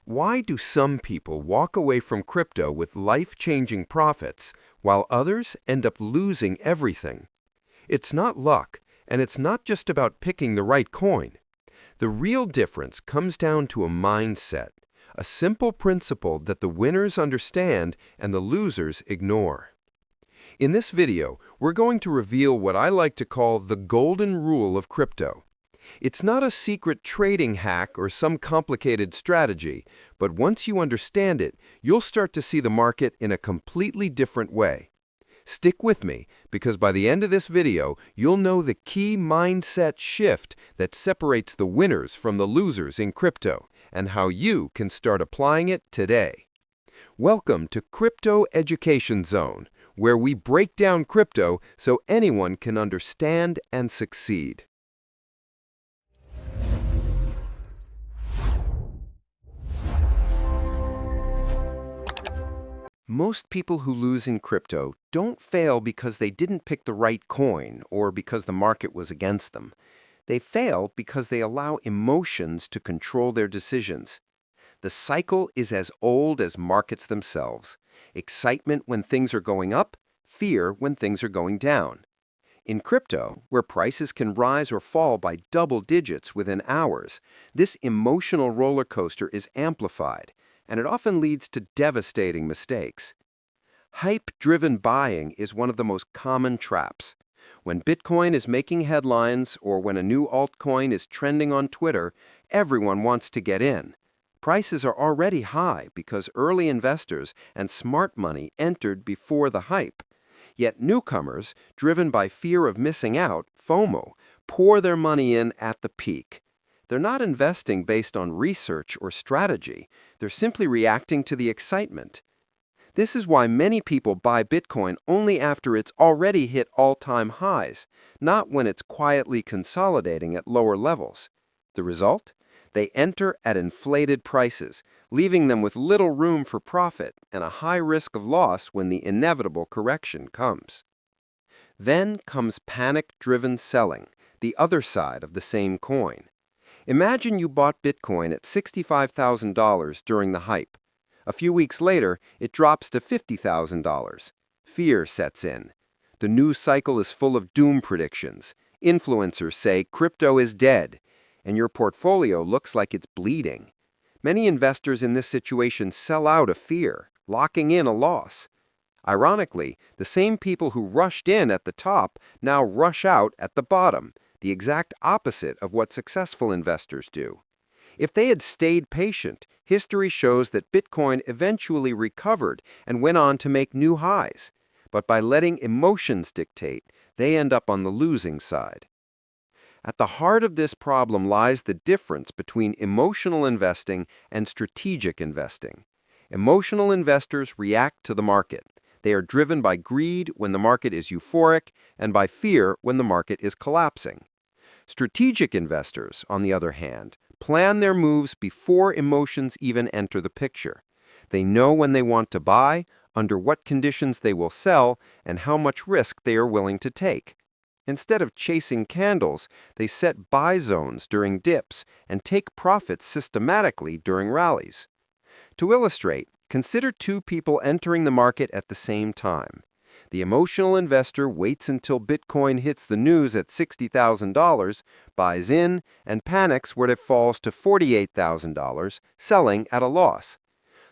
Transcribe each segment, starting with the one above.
Why do some people walk away from crypto with life-changing profits while others end up losing everything? It's not luck, and it's not just about picking the right coin. The real difference comes down to a mindset, a simple principle that the winners understand and the losers ignore. In this video, we're going to reveal what I like to call the golden rule of crypto. It's not a secret trading hack or some complicated strategy, but once you understand it, you'll start to see the market in a completely different way. Stick with me, because by the end of this video, you'll know the key mindset shift that separates the winners from the losers in crypto, and how you can start applying it today. Welcome to Crypto Education Zone, where we break down crypto so anyone can understand and succeed. Most people who lose in crypto don't fail because they didn't pick the right coin or because the market was against them. They fail because they allow emotions to control their decisions. The cycle is as old as markets themselves. Excitement when things are going up, fear when things are going down. In crypto, where prices can rise or fall by double digits within hours, this emotional roller coaster is amplified, and it often leads to devastating mistakes. Hype-driven buying is one of the most common traps. When Bitcoin is making headlines or when a new altcoin is trending on Twitter, everyone wants to get in. Prices are already high because early investors and smart money entered before the hype. Yet newcomers, driven by fear of missing out, FOMO, pour their money in at the peak. They're not investing based on research or strategy. They're simply reacting to the excitement. This is why many people buy Bitcoin only after it's already hit all-time highs, not when it's quietly consolidating at lower levels. The result? They enter at inflated prices, leaving them with little room for profit and a high risk of loss when the inevitable correction comes. Then comes panic-driven selling, the other side of the same coin. Imagine you bought Bitcoin at $65,000 during the hype. A few weeks later, it drops to $50,000. Fear sets in. The news cycle is full of doom predictions. Influencers say crypto is dead, and your portfolio looks like it's bleeding. Many investors in this situation sell out of fear, locking in a loss. Ironically, the same people who rushed in at the top now rush out at the bottom, the exact opposite of what successful investors do. If they had stayed patient, history shows that Bitcoin eventually recovered and went on to make new highs. But by letting emotions dictate, they end up on the losing side. At the heart of this problem lies the difference between emotional investing and strategic investing. Emotional investors react to the market. They are driven by greed when the market is euphoric and by fear when the market is collapsing. Strategic investors, on the other hand, plan their moves before emotions even enter the picture. They know when they want to buy, under what conditions they will sell, and how much risk they are willing to take. Instead of chasing candles, they set buy zones during dips and take profits systematically during rallies. To illustrate, consider two people entering the market at the same time. The emotional investor waits until Bitcoin hits the news at $60,000, buys in, and panics when it falls to $48,000, selling at a loss.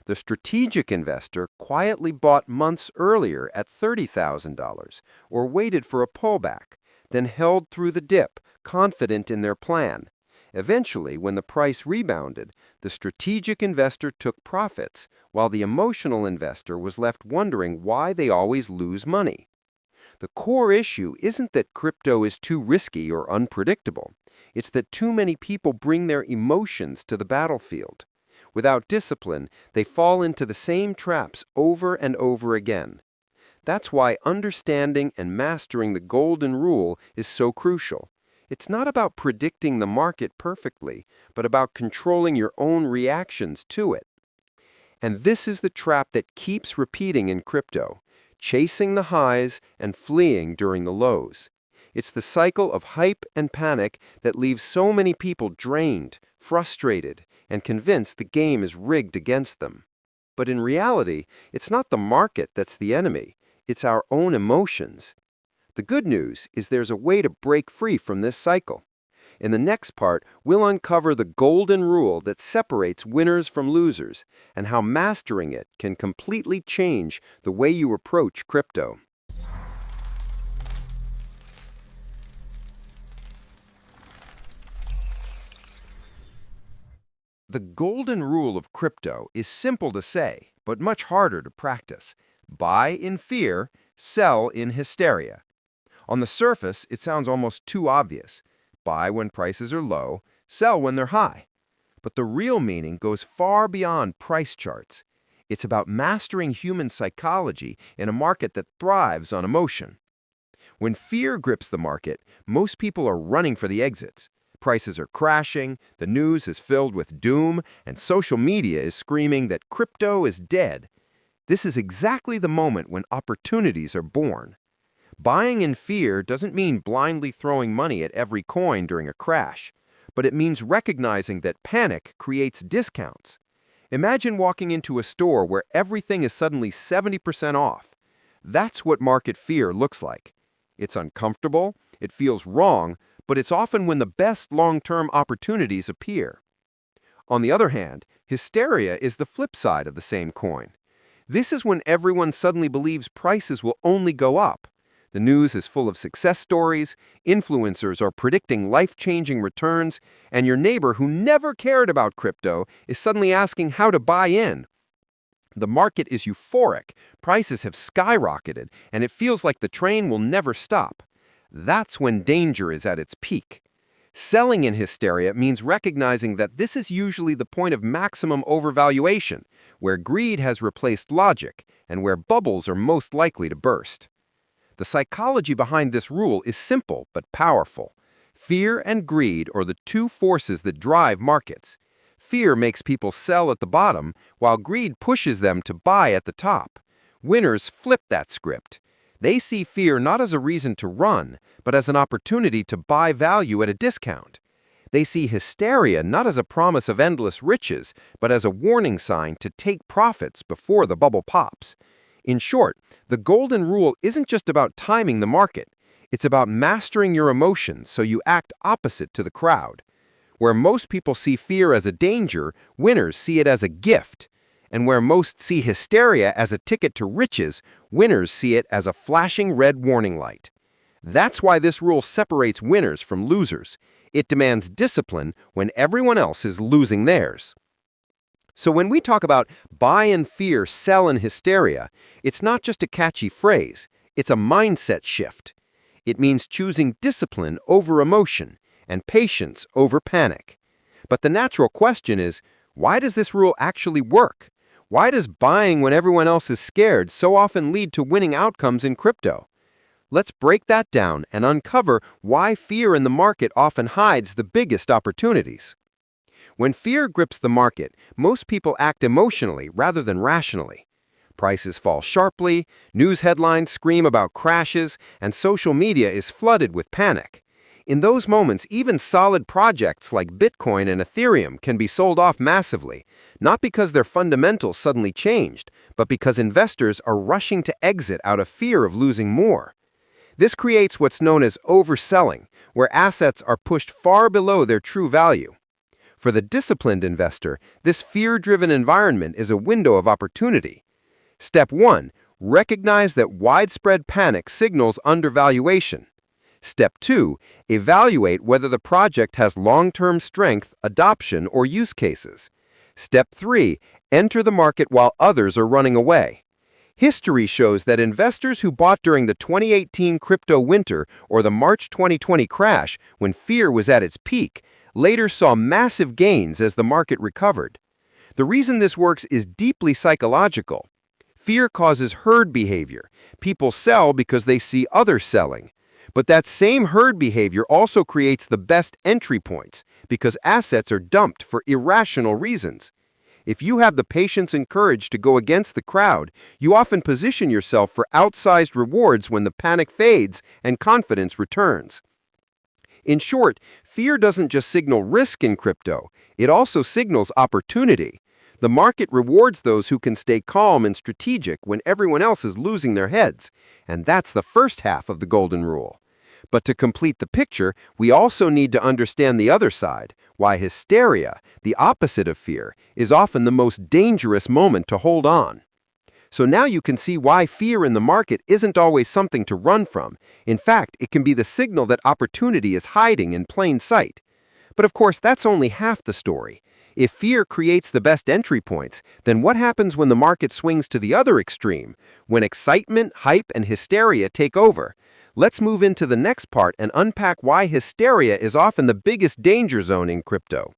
The strategic investor quietly bought months earlier at $30,000 or waited for a pullback, then held through the dip, confident in their plan. Eventually, when the price rebounded, the strategic investor took profits, while the emotional investor was left wondering why they always lose money. The core issue isn't that crypto is too risky or unpredictable. It's that too many people bring their emotions to the battlefield. Without discipline, they fall into the same traps over and over again. That's why understanding and mastering the golden rule is so crucial. It's not about predicting the market perfectly, but about controlling your own reactions to it. And this is the trap that keeps repeating in crypto, chasing the highs and fleeing during the lows. It's the cycle of hype and panic that leaves so many people drained, frustrated, and convinced the game is rigged against them. But in reality, it's not the market that's the enemy, it's our own emotions. The good news is there's a way to break free from this cycle. In the next part, we'll uncover the golden rule that separates winners from losers and how mastering it can completely change the way you approach crypto. The golden rule of crypto is simple to say, but much harder to practice. Buy in fear, sell in hysteria. On the surface, it sounds almost too obvious. Buy when prices are low, sell when they're high. But the real meaning goes far beyond price charts. It's about mastering human psychology in a market that thrives on emotion. When fear grips the market, most people are running for the exits. Prices are crashing, the news is filled with doom, and social media is screaming that crypto is dead. This is exactly the moment when opportunities are born. Buying in fear doesn't mean blindly throwing money at every coin during a crash, but it means recognizing that panic creates discounts. Imagine walking into a store where everything is suddenly 70% off. That's what market fear looks like. It's uncomfortable, it feels wrong, but it's often when the best long-term opportunities appear. On the other hand, hysteria is the flip side of the same coin. This is when everyone suddenly believes prices will only go up. The news is full of success stories, influencers are predicting life-changing returns, and your neighbor who never cared about crypto is suddenly asking how to buy in. The market is euphoric, prices have skyrocketed, and it feels like the train will never stop. That's when danger is at its peak. Selling in hysteria means recognizing that this is usually the point of maximum overvaluation, where greed has replaced logic, and where bubbles are most likely to burst. The psychology behind this rule is simple but powerful. Fear and greed are the two forces that drive markets. Fear makes people sell at the bottom, while greed pushes them to buy at the top. Winners flip that script. They see fear not as a reason to run, but as an opportunity to buy value at a discount. They see hysteria not as a promise of endless riches, but as a warning sign to take profits before the bubble pops. In short, the golden rule isn't just about timing the market. It's about mastering your emotions so you act opposite to the crowd. Where most people see fear as a danger, winners see it as a gift. And where most see hysteria as a ticket to riches, winners see it as a flashing red warning light. That's why this rule separates winners from losers. It demands discipline when everyone else is losing theirs. So when we talk about buy in fear, sell in hysteria, it's not just a catchy phrase, it's a mindset shift. It means choosing discipline over emotion and patience over panic. But the natural question is, why does this rule actually work? Why does buying when everyone else is scared so often lead to winning outcomes in crypto? Let's break that down and uncover why fear in the market often hides the biggest opportunities. When fear grips the market, most people act emotionally rather than rationally. Prices fall sharply, news headlines scream about crashes, and social media is flooded with panic. In those moments, even solid projects like Bitcoin and Ethereum can be sold off massively, not because their fundamentals suddenly changed, but because investors are rushing to exit out of fear of losing more. This creates what's known as overselling, where assets are pushed far below their true value. For the disciplined investor, this fear-driven environment is a window of opportunity. Step 1. Recognize that widespread panic signals undervaluation. Step 2. Evaluate whether the project has long-term strength, adoption, or use cases. Step 3. Enter the market while others are running away. History shows that investors who bought during the 2018 crypto winter or the March 2020 crash, when fear was at its peak, later saw massive gains as the market recovered. The reason this works is deeply psychological. Fear causes herd behavior. People sell because they see others selling. But that same herd behavior also creates the best entry points because assets are dumped for irrational reasons. If you have the patience and courage to go against the crowd, you often position yourself for outsized rewards when the panic fades and confidence returns. In short, fear doesn't just signal risk in crypto, it also signals opportunity. The market rewards those who can stay calm and strategic when everyone else is losing their heads, and that's the first half of the golden rule. But to complete the picture, we also need to understand the other side, why hysteria, the opposite of fear, is often the most dangerous moment to hold on. So now you can see why fear in the market isn't always something to run from. In fact, it can be the signal that opportunity is hiding in plain sight. But of course, that's only half the story. If fear creates the best entry points, then what happens when the market swings to the other extreme, when excitement, hype, and hysteria take over? Let's move into the next part and unpack why hysteria is often the biggest danger zone in crypto.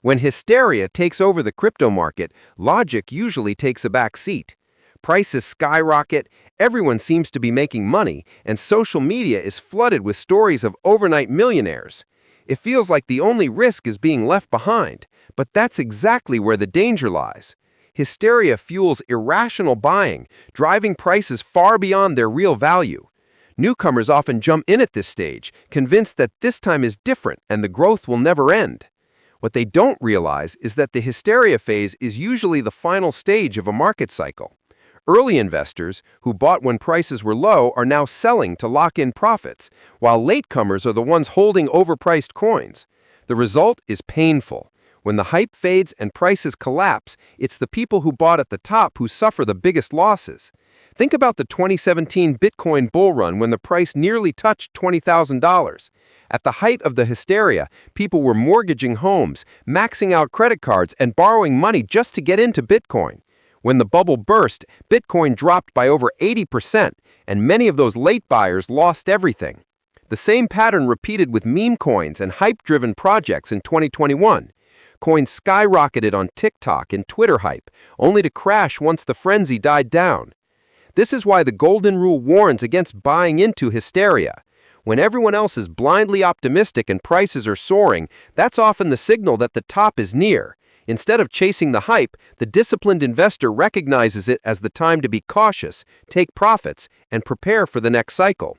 When hysteria takes over the crypto market, logic usually takes a back seat. Prices skyrocket, everyone seems to be making money, and social media is flooded with stories of overnight millionaires. It feels like the only risk is being left behind, but that's exactly where the danger lies. Hysteria fuels irrational buying, driving prices far beyond their real value. Newcomers often jump in at this stage, convinced that this time is different and the growth will never end. What they don't realize is that the hysteria phase is usually the final stage of a market cycle. Early investors, who bought when prices were low, are now selling to lock in profits, while latecomers are the ones holding overpriced coins. The result is painful. When the hype fades and prices collapse, it's the people who bought at the top who suffer the biggest losses. Think about the 2017 Bitcoin bull run when the price nearly touched $20,000. At the height of the hysteria, people were mortgaging homes, maxing out credit cards, and borrowing money just to get into Bitcoin. When the bubble burst, Bitcoin dropped by over 80%, and many of those late buyers lost everything. The same pattern repeated with meme coins and hype-driven projects in 2021. Coins skyrocketed on TikTok and Twitter hype, only to crash once the frenzy died down. This is why the golden rule warns against buying into hysteria. When everyone else is blindly optimistic and prices are soaring, that's often the signal that the top is near. Instead of chasing the hype, the disciplined investor recognizes it as the time to be cautious, take profits, and prepare for the next cycle.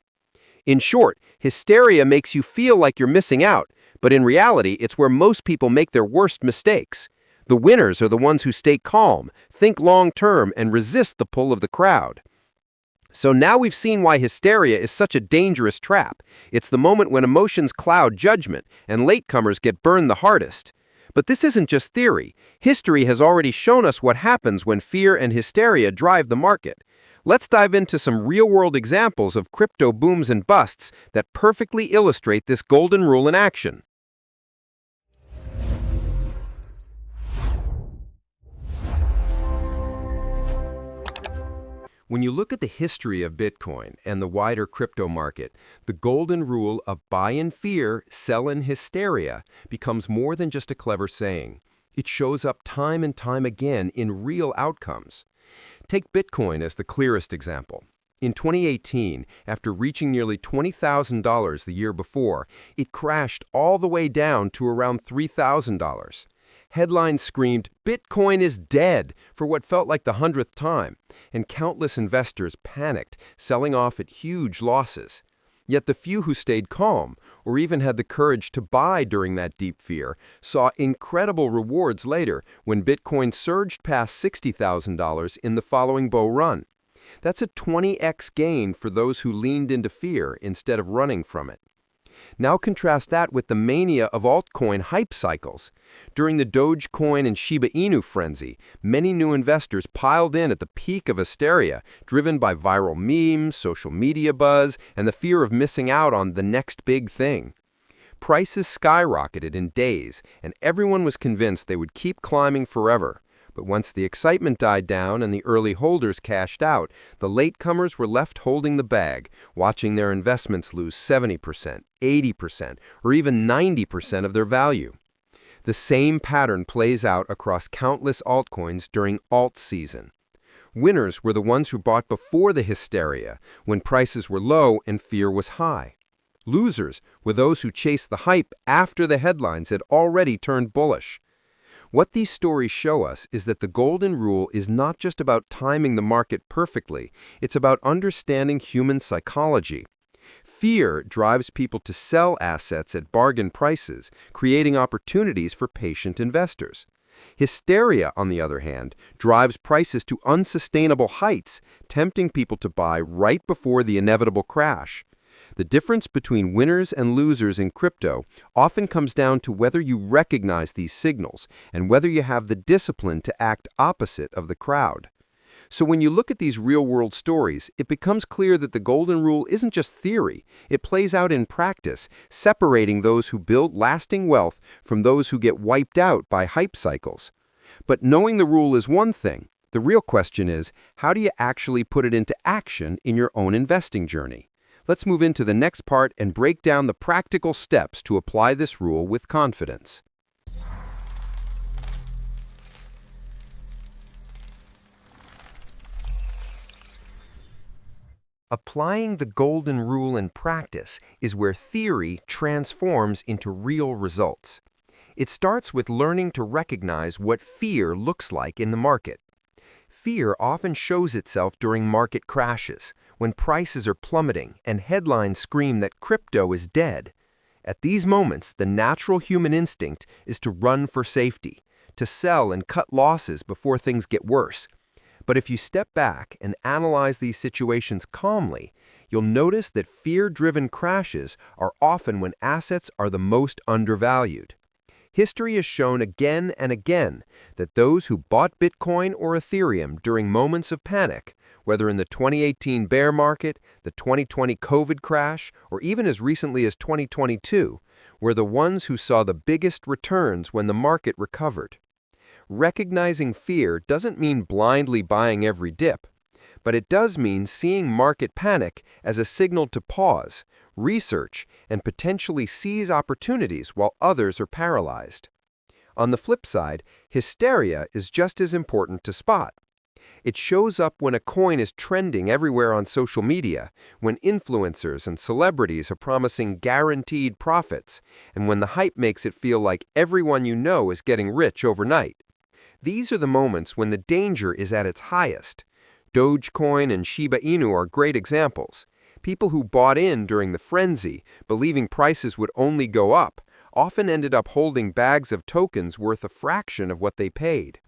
In short, hysteria makes you feel like you're missing out, but in reality, it's where most people make their worst mistakes. The winners are the ones who stay calm, think long-term, and resist the pull of the crowd. So now we've seen why hysteria is such a dangerous trap. It's the moment when emotions cloud judgment, and latecomers get burned the hardest. But this isn't just theory. History has already shown us what happens when fear and hysteria drive the market. Let's dive into some real-world examples of crypto booms and busts that perfectly illustrate this golden rule in action. When you look at the history of Bitcoin and the wider crypto market, the golden rule of buy in fear, sell in hysteria becomes more than just a clever saying. It shows up time and time again in real outcomes. Take Bitcoin as the clearest example. In 2018, after reaching nearly $20,000 the year before, it crashed all the way down to around $3,000. Headlines screamed, "Bitcoin is dead," for what felt like the 100th time, and countless investors panicked, selling off at huge losses. Yet the few who stayed calm, or even had the courage to buy during that deep fear, saw incredible rewards later when Bitcoin surged past $60,000 in the following bull run. That's a 20x gain for those who leaned into fear instead of running from it. Now contrast that with the mania of altcoin hype cycles. During the Dogecoin and Shiba Inu frenzy, many new investors piled in at the peak of hysteria, driven by viral memes, social media buzz, and the fear of missing out on the next big thing. Prices skyrocketed in days, and everyone was convinced they would keep climbing forever. But once the excitement died down and the early holders cashed out, the latecomers were left holding the bag, watching their investments lose 70%, 80%, or even 90% of their value. The same pattern plays out across countless altcoins during alt season. Winners were the ones who bought before the hysteria, when prices were low and fear was high. Losers were those who chased the hype after the headlines had already turned bullish. What these stories show us is that the golden rule is not just about timing the market perfectly, it's about understanding human psychology. Fear drives people to sell assets at bargain prices, creating opportunities for patient investors. Hysteria, on the other hand, drives prices to unsustainable heights, tempting people to buy right before the inevitable crash. The difference between winners and losers in crypto often comes down to whether you recognize these signals and whether you have the discipline to act opposite of the crowd. So when you look at these real-world stories, it becomes clear that the golden rule isn't just theory. It plays out in practice, separating those who build lasting wealth from those who get wiped out by hype cycles. But knowing the rule is one thing. The real question is, how do you actually put it into action in your own investing journey? Let's move into the next part and break down the practical steps to apply this rule with confidence. Applying the golden rule in practice is where theory transforms into real results. It starts with learning to recognize what fear looks like in the market. Fear often shows itself during market crashes, when prices are plummeting and headlines scream that crypto is dead. At these moments, the natural human instinct is to run for safety, to sell and cut losses before things get worse. But if you step back and analyze these situations calmly, you'll notice that fear-driven crashes are often when assets are the most undervalued. History has shown again and again that those who bought Bitcoin or Ethereum during moments of panic, whether in the 2018 bear market, the 2020 COVID crash, or even as recently as 2022, were the ones who saw the biggest returns when the market recovered. Recognizing fear doesn't mean blindly buying every dip, but it does mean seeing market panic as a signal to pause, research, and potentially seize opportunities while others are paralyzed. On the flip side, hysteria is just as important to spot. It shows up when a coin is trending everywhere on social media, when influencers and celebrities are promising guaranteed profits, and when the hype makes it feel like everyone you know is getting rich overnight. These are the moments when the danger is at its highest. Dogecoin and Shiba Inu are great examples. People who bought in during the frenzy, believing prices would only go up, often ended up holding bags of tokens worth a fraction of what they paid.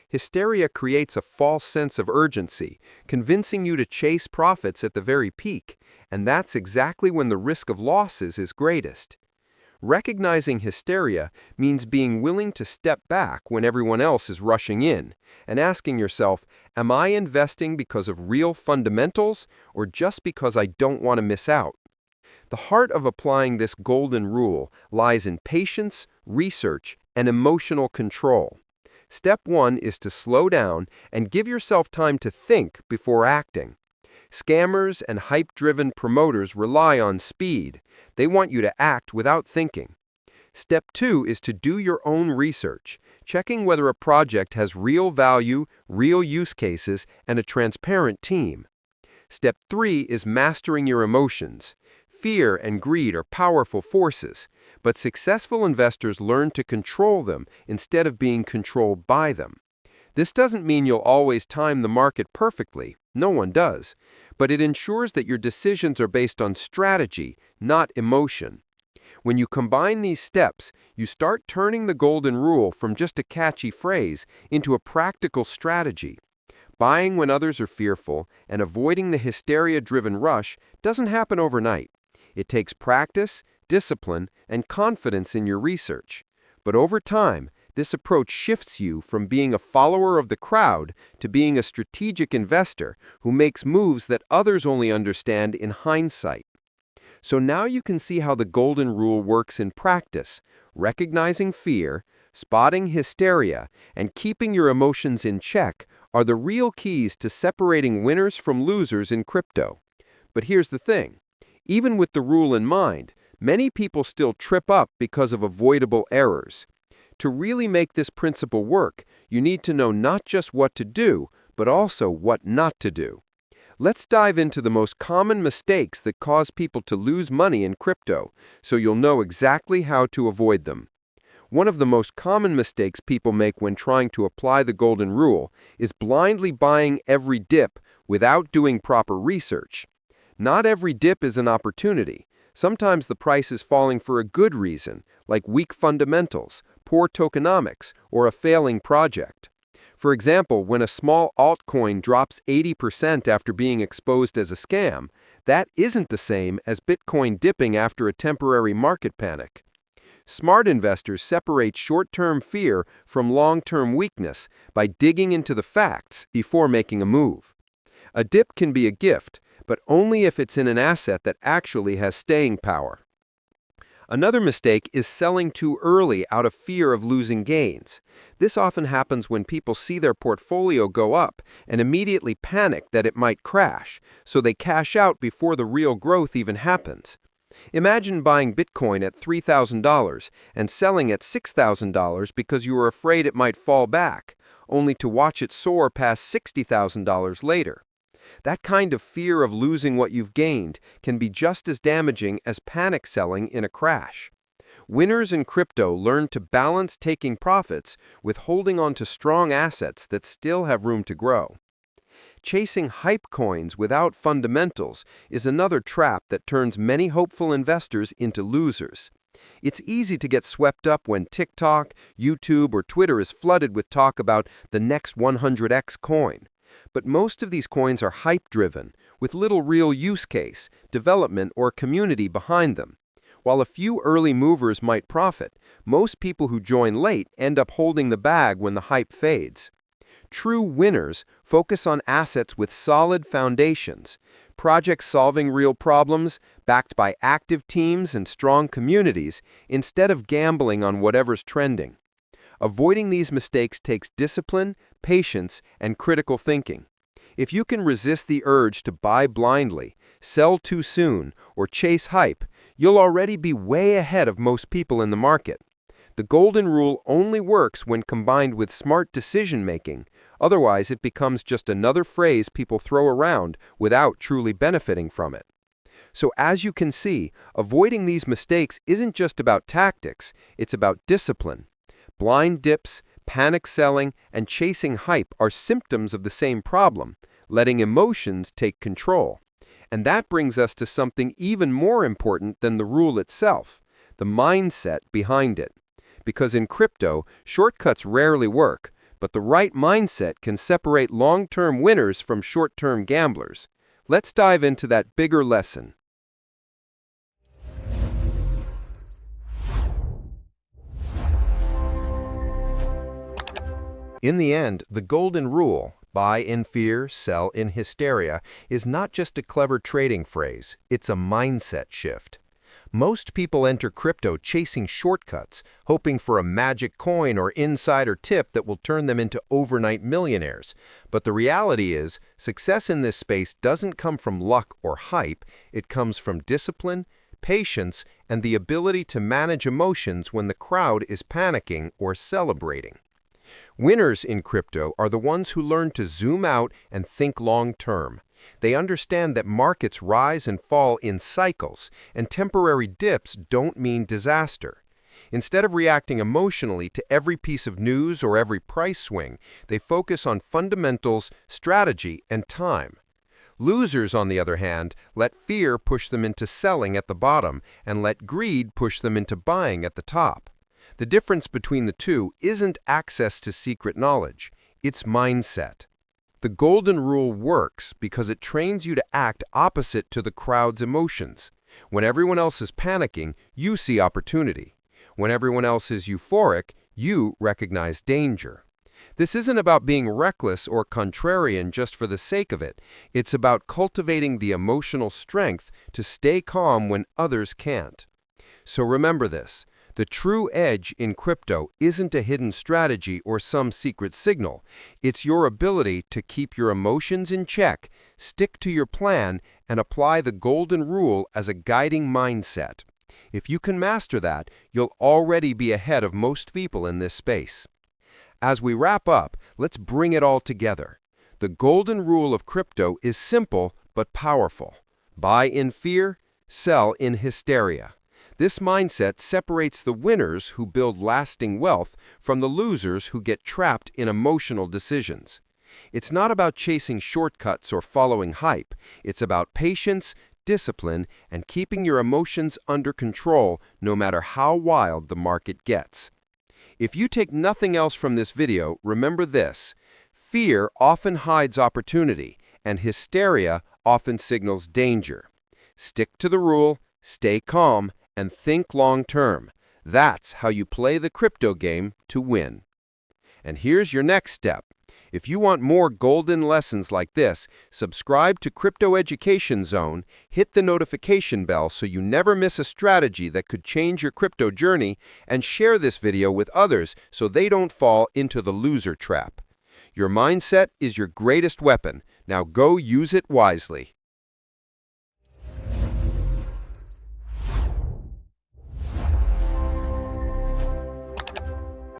Hysteria creates a false sense of urgency, convincing you to chase profits at the very peak, and that's exactly when the risk of losses is greatest. Recognizing hysteria means being willing to step back when everyone else is rushing in, and asking yourself, am I investing because of real fundamentals or just because I don't want to miss out? The heart of applying this golden rule lies in patience, research, and emotional control. Step 1 is to slow down and give yourself time to think before acting. Scammers and hype-driven promoters rely on speed. They want you to act without thinking. Step 2 is to do your own research, checking whether a project has real value, real use cases, and a transparent team. Step 3 is mastering your emotions. Fear and greed are powerful forces, but successful investors learn to control them instead of being controlled by them. This doesn't mean you'll always time the market perfectly. No one does. But it ensures that your decisions are based on strategy, not emotion. When you combine these steps, you start turning the golden rule from just a catchy phrase into a practical strategy. Buying when others are fearful and avoiding the hysteria-driven rush doesn't happen overnight. It takes practice, discipline, and confidence in your research. But over time, this approach shifts you from being a follower of the crowd to being a strategic investor who makes moves that others only understand in hindsight. So now you can see how the golden rule works in practice, recognizing fear, spotting hysteria, and keeping your emotions in check are the real keys to separating winners from losers in crypto. But here's the thing. Even with the rule in mind, many people still trip up because of avoidable errors. To really make this principle work, you need to know not just what to do, but also what not to do. Let's dive into the most common mistakes that cause people to lose money in crypto, so you'll know exactly how to avoid them. One of the most common mistakes people make when trying to apply the golden rule is blindly buying every dip without doing proper research. Not every dip is an opportunity. Sometimes the price is falling for a good reason, like weak fundamentals, poor tokenomics, or a failing project. For example, when a small altcoin drops 80% after being exposed as a scam, that isn't the same as Bitcoin dipping after a temporary market panic. Smart investors separate short-term fear from long-term weakness by digging into the facts before making a move. A dip can be a gift, but only if it's in an asset that actually has staying power. Another mistake is selling too early out of fear of losing gains. This often happens when people see their portfolio go up and immediately panic that it might crash, so they cash out before the real growth even happens. Imagine buying Bitcoin at $3,000 and selling at $6,000 because you were afraid it might fall back, only to watch it soar past $60,000 later. That kind of fear of losing what you've gained can be just as damaging as panic selling in a crash. Winners in crypto learn to balance taking profits with holding on to strong assets that still have room to grow. Chasing hype coins without fundamentals is another trap that turns many hopeful investors into losers. It's easy to get swept up when TikTok, YouTube, or Twitter is flooded with talk about the next 100x coin. But most of these coins are hype-driven, with little real use case, development, or community behind them. While a few early movers might profit, most people who join late end up holding the bag when the hype fades. True winners focus on assets with solid foundations, projects solving real problems, backed by active teams and strong communities, instead of gambling on whatever's trending. Avoiding these mistakes takes discipline, patience, and critical thinking. If you can resist the urge to buy blindly, sell too soon, or chase hype, you'll already be way ahead of most people in the market. The golden rule only works when combined with smart decision-making. Otherwise, it becomes just another phrase people throw around without truly benefiting from it. So as you can see, avoiding these mistakes isn't just about tactics, it's about discipline. Blind dips, panic selling, and chasing hype are symptoms of the same problem, letting emotions take control. And that brings us to something even more important than the rule itself, the mindset behind it. Because in crypto, shortcuts rarely work, but the right mindset can separate long-term winners from short-term gamblers. Let's dive into that bigger lesson. In the end, the golden rule, buy in fear, sell in hysteria, is not just a clever trading phrase, it's a mindset shift. Most people enter crypto chasing shortcuts, hoping for a magic coin or insider tip that will turn them into overnight millionaires. But the reality is, success in this space doesn't come from luck or hype, it comes from discipline, patience, and the ability to manage emotions when the crowd is panicking or celebrating. Winners in crypto are the ones who learn to zoom out and think long-term. They understand that markets rise and fall in cycles, and temporary dips don't mean disaster. Instead of reacting emotionally to every piece of news or every price swing, they focus on fundamentals, strategy, and time. Losers, on the other hand, let fear push them into selling at the bottom and let greed push them into buying at the top. The difference between the two isn't access to secret knowledge, it's mindset. The golden rule works because it trains you to act opposite to the crowd's emotions. When everyone else is panicking, you see opportunity. When everyone else is euphoric, you recognize danger. This isn't about being reckless or contrarian just for the sake of it. It's about cultivating the emotional strength to stay calm when others can't. So remember this. The true edge in crypto isn't a hidden strategy or some secret signal. It's your ability to keep your emotions in check, stick to your plan, and apply the golden rule as a guiding mindset. If you can master that, you'll already be ahead of most people in this space. As we wrap up, let's bring it all together. The golden rule of crypto is simple but powerful. Buy in fear, sell in hysteria. This mindset separates the winners who build lasting wealth from the losers who get trapped in emotional decisions. It's not about chasing shortcuts or following hype. It's about patience, discipline, and keeping your emotions under control no matter how wild the market gets. If you take nothing else from this video, remember this: fear often hides opportunity, and hysteria often signals danger. Stick to the rule, stay calm, and think long-term. That's how you play the crypto game to win. And here's your next step. If you want more golden lessons like this, subscribe to Crypto Education Zone, hit the notification bell so you never miss a strategy that could change your crypto journey, and share this video with others so they don't fall into the loser trap. Your mindset is your greatest weapon. Now go use it wisely.